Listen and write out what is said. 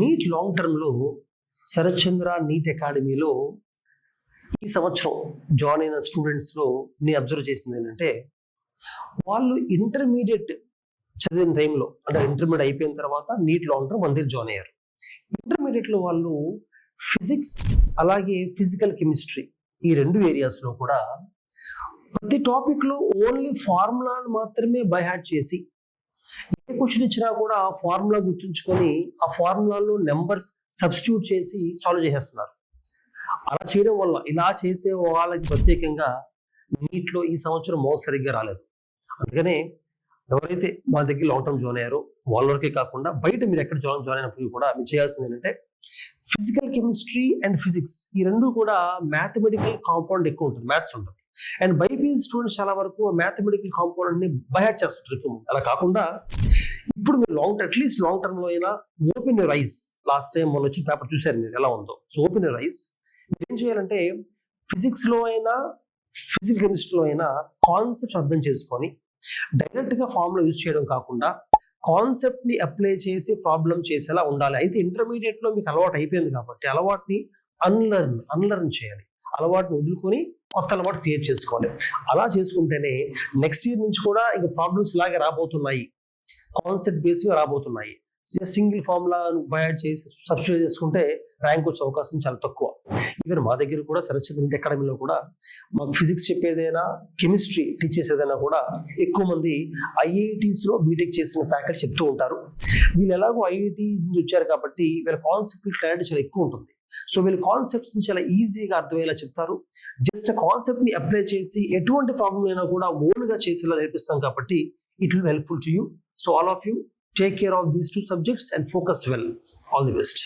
NEET long టర్మ్లో శరత్ చంద్ర neat అకాడమీలో ఈ సంవత్సరం జాయిన్ అయిన స్టూడెంట్స్లో నేను అబ్జర్వ్ చేసింది ఏంటంటే, వాళ్ళు ఇంటర్మీడియట్ చదివిన టైంలో, అంటే ఇంటర్మీడియట్ అయిపోయిన తర్వాత నీట్ లాంగ్ టర్మ్ మన దగ్గర జాయిన్ అయ్యారు. ఇంటర్మీడియట్లో వాళ్ళు ఫిజిక్స్ అలాగే ఫిజికల్ కెమిస్ట్రీ ఈ రెండు ఏరియాస్లో కూడా ప్రతి టాపిక్లో ఓన్లీ ఫార్ములాను మాత్రమే బై హార్ట్ చేసి, ఏ క్వశ్చన్ ఇచ్చినా కూడా ఆ ఫార్ములా గుర్తుంచుకొని ఆ ఫార్ములాలో నెంబర్స్ సబ్స్టిట్యూట్ చేసి సాల్వ్ చేసేస్తున్నారు. అలా చేయడం వల్ల, ఇలా చేసే వాళ్ళకి ప్రత్యేకంగా నీట్లో ఈ సంవత్సరం మార్క్స్ సరిగ్గా రాలేదు. అందుకనే ఎవరైతే మా దగ్గర లాంగ్ టర్మ్ జాయిన్ అయ్యారో వాళ్ళ వరకే కాకుండా బయట మీరు ఎక్కడ జాయిన్ అయినప్పుడు కూడా మీరు చేయాల్సింది ఏంటంటే, ఫిజికల్ కెమిస్ట్రీ అండ్ ఫిజిక్స్ ఈ రెండు కూడా మ్యాథమెటికల్ కాంపౌండ్ ఎక్కువ ఉంటుంది, మ్యాథ్స్ ఉంటుంది. అండ్ బైపీసీ స్టూడెంట్స్ చాలా వరకు మ్యాథమెటికల్ కాంపౌండ్ ని బైహార్ట్ చేస్తుంటారు. అలా కాకుండా ఇప్పుడు మీరు అట్లీస్ట్ లాంగ్ టర్మ్ లో అయినా open your eyes. Last time మొన్న వచ్చి పేపర్ చూసారు మీరు ఎలా ఉందో. So open your eyes. మీరు ఏం చేయాలంటే, ఫిజిక్స్ లో అయినా ఫిజికల్ కెమిస్ట్రీలో అయినా కాన్సెప్ట్ అర్థం చేసుకొని డైరెక్ట్ గా ఫార్ములా యూజ్ చేయడం కాకుండా కాన్సెప్ట్ ని అప్లై చేసి ప్రాబ్లం చేసేలా ఉండాలి. అయితే ఇంటర్మీడియట్ లో మీకు అలవాటు అయిపోయింది కాబట్టి అలవాటుని అన్లర్న్ చేయాలి. అలవాటుని వదులుకొని కొత్త అలవాటు క్రియేట్ చేసుకోవాలి. అలా చేసుకుంటేనే నెక్స్ట్ ఇయర్ నుంచి కూడా ఇంకా ప్రాబ్లమ్స్ ఇలాగే రాబోతున్నాయి, కాన్సెప్ట్ బేస్గా రాబోతున్నాయి. సింగిల్ ఫార్ములా బయాడ్ చేసి సబ్స్టిట్యూట్ చేసుకుంటే ర్యాంక్ వచ్చే అవకాశం చాలా తక్కువ. ఈవెన్ మా దగ్గర కూడా శరత్ చంద్ర నీట్ అకాడమీలో కూడా మాకు ఫిజిక్స్ చెప్పేదైనా, కెమిస్ట్రీ టీచ్ చేసేదైనా కూడా ఎక్కువ మంది ఐఐటీస్ లో బీటెక్ చేసిన ఫ్యాకల్టీ చెప్తూ ఉంటారు. వీళ్ళు ఎలాగో ఐఐటీస్ నుంచి వచ్చారు కాబట్టి వీళ్ళ కాన్సెప్ట్ క్లారిటీ చాలా ఎక్కువ ఉంటుంది. సో వీళ్ళ కాన్సెప్ట్స్ చాలా ఈజీగా అర్థమయ్యేలా చెప్తారు. జస్ట్ కాన్సెప్ట్ ని అప్లై చేసి ఎటువంటి ప్రాబ్లం అయినా కూడా ఓన్ గా చేసేలా నేర్పిస్తాం కాబట్టి it will helpful to you. So all of you take care of these two subjects and focus well. All the best.